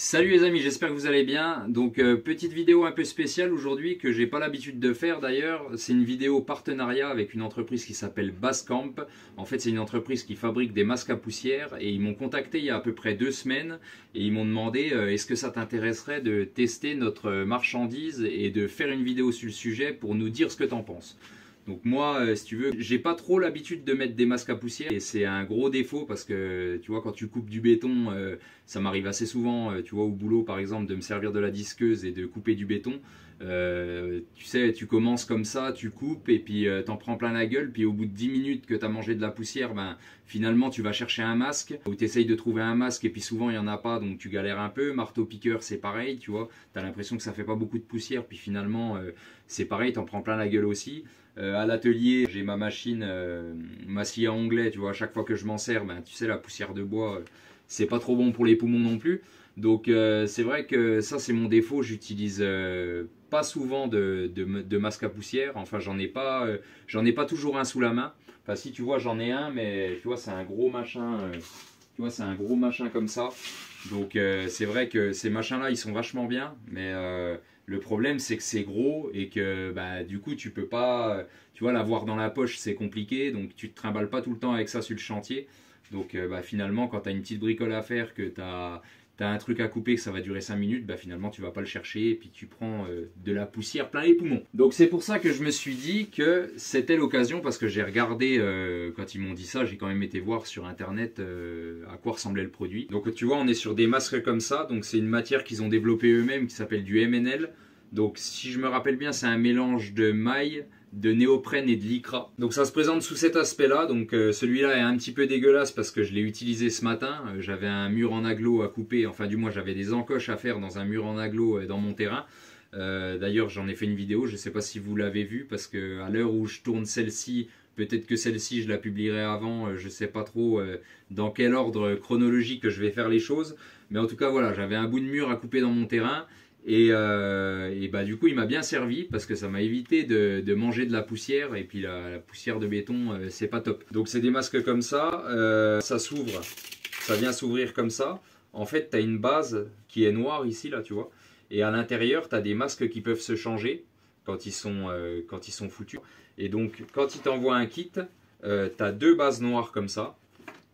Salut les amis, j'espère que vous allez bien. Donc petite vidéo un peu spéciale aujourd'hui que j'ai pas l'habitude de faire d'ailleurs. C'est une vidéo partenariat avec une entreprise qui s'appelle Basecamp. En fait c'est une entreprise qui fabrique des masques à poussière et ils m'ont contacté il y a à peu près 2 semaines et ils m'ont demandé est-ce que ça t'intéresserait de tester notre marchandise et de faire une vidéo sur le sujet pour nous dire ce que t'en penses. Donc moi, si tu veux, j'ai pas trop l'habitude de mettre des masques à poussière et c'est un gros défaut parce que tu vois quand tu coupes du béton, ça m'arrive assez souvent, tu vois au boulot par exemple, de me servir de la disqueuse et de couper du béton. Tu sais, tu commences comme ça, tu coupes et puis t'en prends plein la gueule, puis au bout de 10 minutes que t'as mangé de la poussière, ben finalement tu vas chercher un masque ou t'essayes de trouver un masque et puis souvent il y en a pas donc tu galères un peu. Marteau piqueur c'est pareil, tu vois, t'as l'impression que ça fait pas beaucoup de poussière puis finalement c'est pareil, t'en prends plein la gueule aussi. À l'atelier, j'ai ma machine, ma scie à onglet, tu vois, à chaque fois que je m'en sers, ben, tu sais, la poussière de bois, c'est pas trop bon pour les poumons non plus. Donc c'est vrai que ça c'est mon défaut, j'utilise pas souvent de masque à poussière, enfin j'en ai pas toujours un sous la main. Enfin si tu vois j'en ai un mais tu vois c'est un gros machin, tu vois c'est un gros machin comme ça. Donc c'est vrai que ces machins là ils sont vachement bien mais le problème c'est que c'est gros et que bah, du coup tu peux pas, tu vois l'avoir dans la poche c'est compliqué donc tu te trimbales pas tout le temps avec ça sur le chantier. Donc bah, finalement quand tu as une petite bricole à faire, que tu as un truc à couper que ça va durer 5 minutes, bah, finalement tu vas pas le chercher et puis tu prends de la poussière plein les poumons. Donc c'est pour ça que je me suis dit que c'était l'occasion parce que j'ai regardé, quand ils m'ont dit ça, j'ai quand même été voir sur internet à quoi ressemblait le produit. Donc tu vois on est sur des masques comme ça, donc c'est une matière qu'ils ont développée eux-mêmes qui s'appelle du MNL. Donc si je me rappelle bien c'est un mélange de maille, de néoprène et de lycra. Donc ça se présente sous cet aspect là, donc celui-là est un petit peu dégueulasse parce que je l'ai utilisé ce matin, j'avais un mur en aglo à couper, enfin du moins j'avais des encoches à faire dans un mur en aglo dans mon terrain. D'ailleurs j'en ai fait une vidéo, je ne sais pas si vous l'avez vue parce que à l'heure où je tourne celle-ci, peut-être que celle-ci je la publierai avant, je ne sais pas trop dans quel ordre chronologique je vais faire les choses, mais en tout cas voilà, j'avais un bout de mur à couper dans mon terrain. Et bah, du coup, il m'a bien servi parce que ça m'a évité de manger de la poussière. Et puis la poussière de béton, c'est pas top. Donc, c'est des masques comme ça. Ça s'ouvre, ça vient s'ouvrir comme ça. En fait, tu as une base qui est noire ici, là, tu vois. Et à l'intérieur, tu as des masques qui peuvent se changer quand ils sont foutus. Et donc, quand ils t'envoient un kit, tu as 2 bases noires comme ça.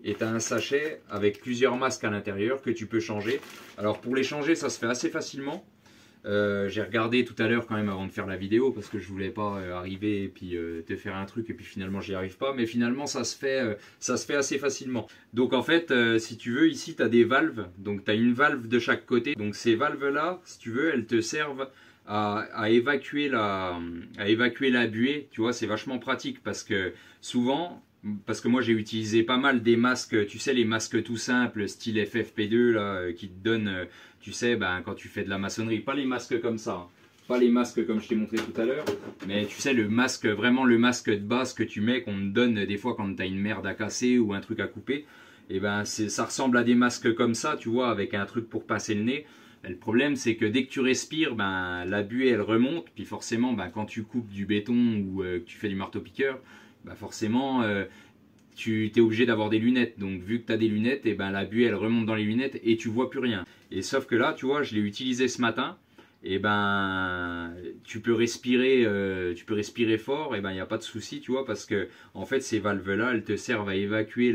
Et tu as un sachet avec plusieurs masques à l'intérieur que tu peux changer. Alors, pour les changer, ça se fait assez facilement. J'ai regardé tout à l'heure quand même avant de faire la vidéo parce que je voulais pas arriver et puis te faire un truc et puis finalement j'y arrive pas, mais finalement ça se fait assez facilement. Donc en fait si tu veux ici tu as des valves, donc tu as une valve de chaque côté, donc ces valves là si tu veux elles te servent à évacuer la buée, tu vois c'est vachement pratique parce que souvent, parce que moi j'ai utilisé pas mal des masques, tu sais les masques tout simples style FFP2 là qui te donnent tu sais ben, quand tu fais de la maçonnerie, pas les masques comme ça, hein. Pas les masques comme je t'ai montré tout à l'heure, mais tu sais le masque, vraiment le masque de base que tu mets, qu'on te donne des fois quand tu as une merde à casser ou un truc à couper, et ben ça ressemble à des masques comme ça, tu vois, avec un truc pour passer le nez. Et le problème c'est que dès que tu respires, ben, la buée elle remonte, puis forcément ben, quand tu coupes du béton ou que tu fais du marteau-piqueur, ben, forcément tu es obligé d'avoir des lunettes. Donc vu que tu as des lunettes, et ben, la buée elle remonte dans les lunettes et tu vois plus rien. Et sauf que là, tu vois, je l'ai utilisé ce matin, et ben tu peux respirer fort, et ben il n'y a pas de souci, tu vois, parce que en fait ces valves là, elles te servent à évacuer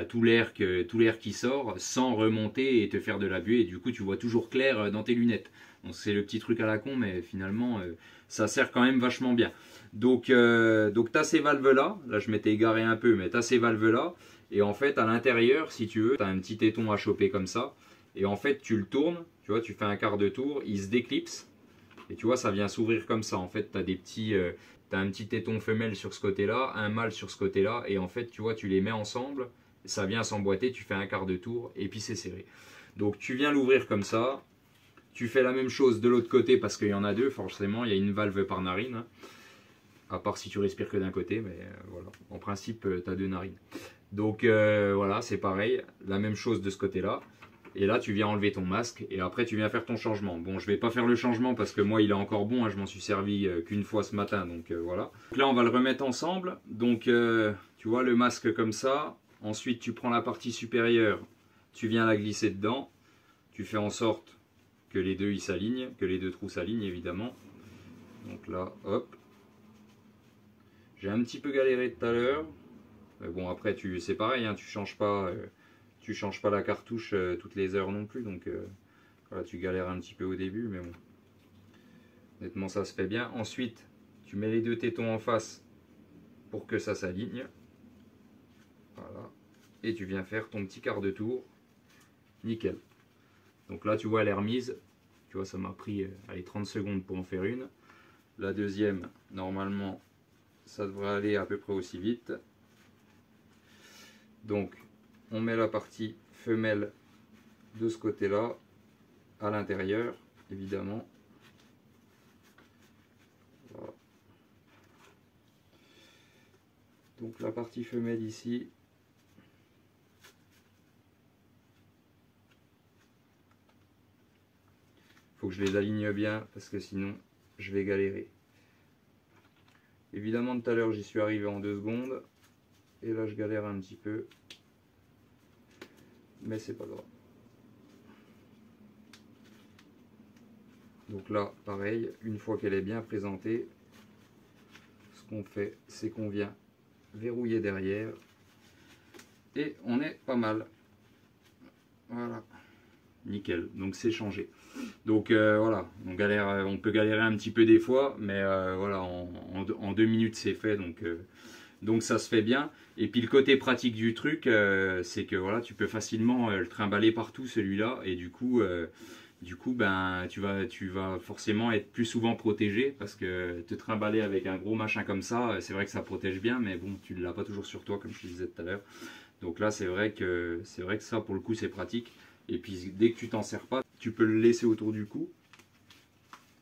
tout l'air qui sort sans remonter et te faire de la buée, et du coup tu vois toujours clair dans tes lunettes. Donc c'est le petit truc à la con, mais finalement ça sert quand même vachement bien. Donc tu as ces valves là je m'étais égaré un peu, mais tu as ces valves là, et en fait à l'intérieur si tu veux, tu as un petit téton à choper comme ça, et en fait tu le tournes, tu vois, tu fais un quart de tour, il se déclipse, et tu vois ça vient s'ouvrir comme ça. En fait tu as un petit téton femelle sur ce côté là, un mâle sur ce côté là, et en fait tu vois tu les mets ensemble, ça vient s'emboîter, tu fais un quart de tour et puis c'est serré. Donc tu viens l'ouvrir comme ça, tu fais la même chose de l'autre côté parce qu'il y en a 2 forcément, il y a une valve par narine, hein. À part si tu respires que d'un côté, mais voilà, en principe tu as 2 narines. Donc voilà, c'est pareil, la même chose de ce côté-là. Et là, tu viens enlever ton masque et après tu viens faire ton changement. Bon, je vais pas faire le changement parce que moi il est encore bon, hein, je m'en suis servi qu'une fois ce matin, donc voilà. Donc là, on va le remettre ensemble. Donc tu vois le masque comme ça. Ensuite, tu prends la partie supérieure, tu viens la glisser dedans, tu fais en sorte que les deux ils s'alignent, que les deux trous s'alignent évidemment. Donc là, hop. J'ai un petit peu galéré tout à l'heure. Bon après c'est pareil, hein, tu changes pas la cartouche toutes les heures non plus, donc voilà, tu galères un petit peu au début, mais bon. Honnêtement ça se fait bien. Ensuite, tu mets les deux tétons en face pour que ça s'aligne. Voilà. Et tu viens faire ton petit quart de tour. Nickel. Donc là tu vois elle est remise. Tu vois ça m'a pris allez, 30 secondes pour en faire une. La deuxième, normalement, ça devrait aller à peu près aussi vite. Donc on met la partie femelle de ce côté-là, à l'intérieur, évidemment. Voilà. Donc la partie femelle ici. Faut que je les aligne bien parce que sinon je vais galérer. Évidemment tout à l'heure j'y suis arrivé en 2 secondes. Et là je galère un petit peu. Mais c'est pas grave. Donc là pareil, une fois qu'elle est bien présentée, ce qu'on fait c'est qu'on vient verrouiller derrière. Et on est pas mal. Voilà. Nickel. Donc c'est changé. Donc voilà, on peut galérer un petit peu des fois, mais voilà, en 2 minutes c'est fait, donc ça se fait bien. Et puis le côté pratique du truc, c'est que voilà, tu peux facilement le trimballer partout celui-là, et du coup ben tu vas forcément être plus souvent protégé, parce que te trimballer avec un gros machin comme ça, c'est vrai que ça protège bien, mais bon, tu ne l'as pas toujours sur toi comme je te disais tout à l'heure. Donc là c'est vrai que ça pour le coup c'est pratique. Et puis dès que tu t'en sers pas, tu peux le laisser autour du cou.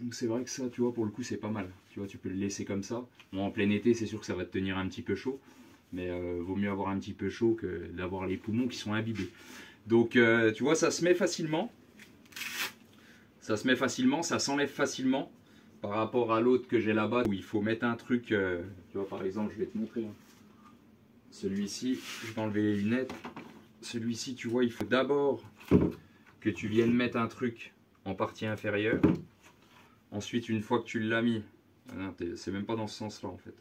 Donc c'est vrai que ça, tu vois, pour le coup, c'est pas mal. Tu vois, tu peux le laisser comme ça. Bon, en plein été, c'est sûr que ça va te tenir un petit peu chaud. Mais vaut mieux avoir un petit peu chaud que d'avoir les poumons qui sont imbibés. Donc tu vois, ça se met facilement. Ça se met facilement, ça s'enlève facilement. Par rapport à l'autre que j'ai là-bas, où il faut mettre un truc. Tu vois, par exemple, je vais te montrer. Celui-ci, je vais enlever les lunettes. Celui-ci, tu vois, il faut d'abord que tu viennes mettre un truc en partie inférieure. Ensuite, une fois que tu l'as mis, c'est même pas dans ce sens-là en fait.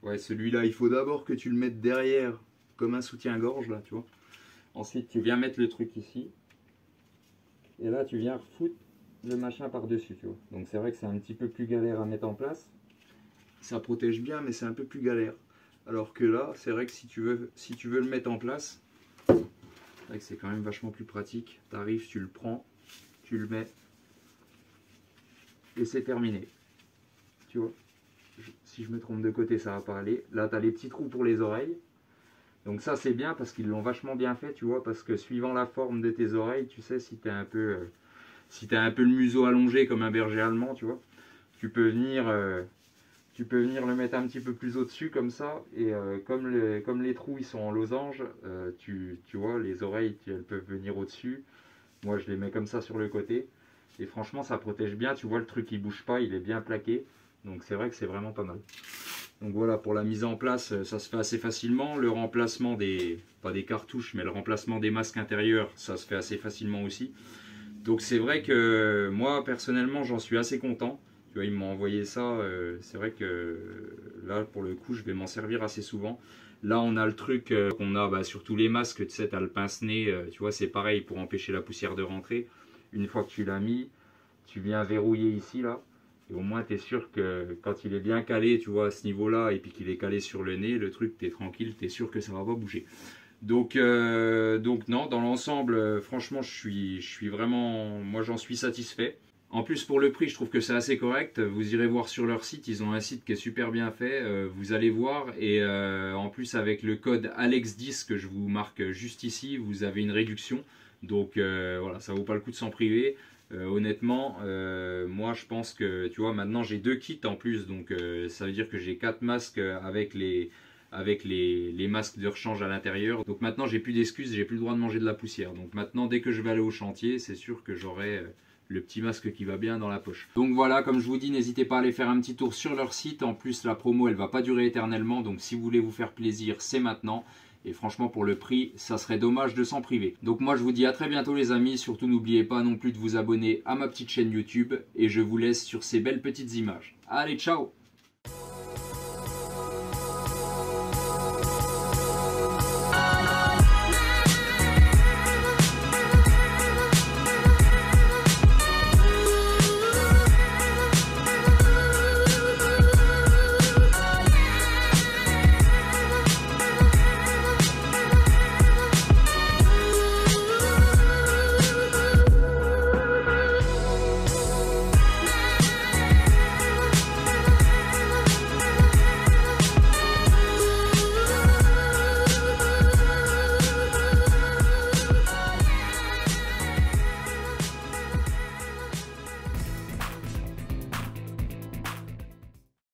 Ouais, celui-là, il faut d'abord que tu le mettes derrière, comme un soutien-gorge là, tu vois. Ensuite, tu viens mettre le truc ici. Et là, tu viens foutre le machin par-dessus, tu vois. Donc c'est vrai que c'est un petit peu plus galère à mettre en place. Ça protège bien, mais c'est un peu plus galère. Alors que là, c'est vrai que si tu veux le mettre en place, c'est quand même vachement plus pratique. Tu arrives, tu le prends, tu le mets, et c'est terminé. Tu vois, si je me trompe de côté, ça va pas aller. Là, tu as les petits trous pour les oreilles. Donc ça, c'est bien parce qu'ils l'ont vachement bien fait, tu vois, parce que suivant la forme de tes oreilles, tu sais, si tu as un peu le museau allongé comme un berger allemand, tu vois, tu peux venir le mettre un petit peu plus au-dessus comme ça, et comme les trous ils sont en losange, tu vois, les oreilles elles peuvent venir au-dessus. Moi je les mets comme ça sur le côté, et franchement ça protège bien, tu vois, le truc il bouge pas, il est bien plaqué, donc c'est vrai que c'est vraiment pas mal. Donc voilà, pour la mise en place, ça se fait assez facilement. Le remplacement pas des cartouches, mais le remplacement des masques intérieurs, ça se fait assez facilement aussi. Donc c'est vrai que moi personnellement j'en suis assez content. Tu vois, ils m'ont envoyé ça, c'est vrai que là pour le coup je vais m'en servir assez souvent. Là on a le truc qu'on a sur tous les masques, tu sais, tu as le pince-nez, tu vois, c'est pareil pour empêcher la poussière de rentrer. Une fois que tu l'as mis, tu viens verrouiller ici là. Et au moins tu es sûr que quand il est bien calé, tu vois, à ce niveau-là, et puis qu'il est calé sur le nez, le truc, tu es tranquille, tu es sûr que ça va pas bouger. Donc non, dans l'ensemble, franchement, je suis vraiment, moi j'en suis satisfait. En plus, pour le prix, je trouve que c'est assez correct. Vous irez voir sur leur site, ils ont un site qui est super bien fait. Vous allez voir, et en plus avec le code ALEX10 que je vous marque juste ici, vous avez une réduction. Donc voilà, ça vaut pas le coup de s'en priver. Honnêtement, moi je pense que, tu vois, maintenant j'ai 2 kits en plus, donc ça veut dire que j'ai 4 masques avec les masques de rechange à l'intérieur. Donc maintenant j'ai plus d'excuses, j'ai plus le droit de manger de la poussière. Donc maintenant dès que je vais aller au chantier, c'est sûr que j'aurai le petit masque qui va bien dans la poche. Donc voilà, comme je vous dis, n'hésitez pas à aller faire un petit tour sur leur site. En plus la promo elle va pas durer éternellement, donc si vous voulez vous faire plaisir, c'est maintenant. Et franchement, pour le prix, ça serait dommage de s'en priver. Donc moi, je vous dis à très bientôt les amis. Surtout, n'oubliez pas non plus de vous abonner à ma petite chaîne YouTube. Et je vous laisse sur ces belles petites images. Allez, ciao!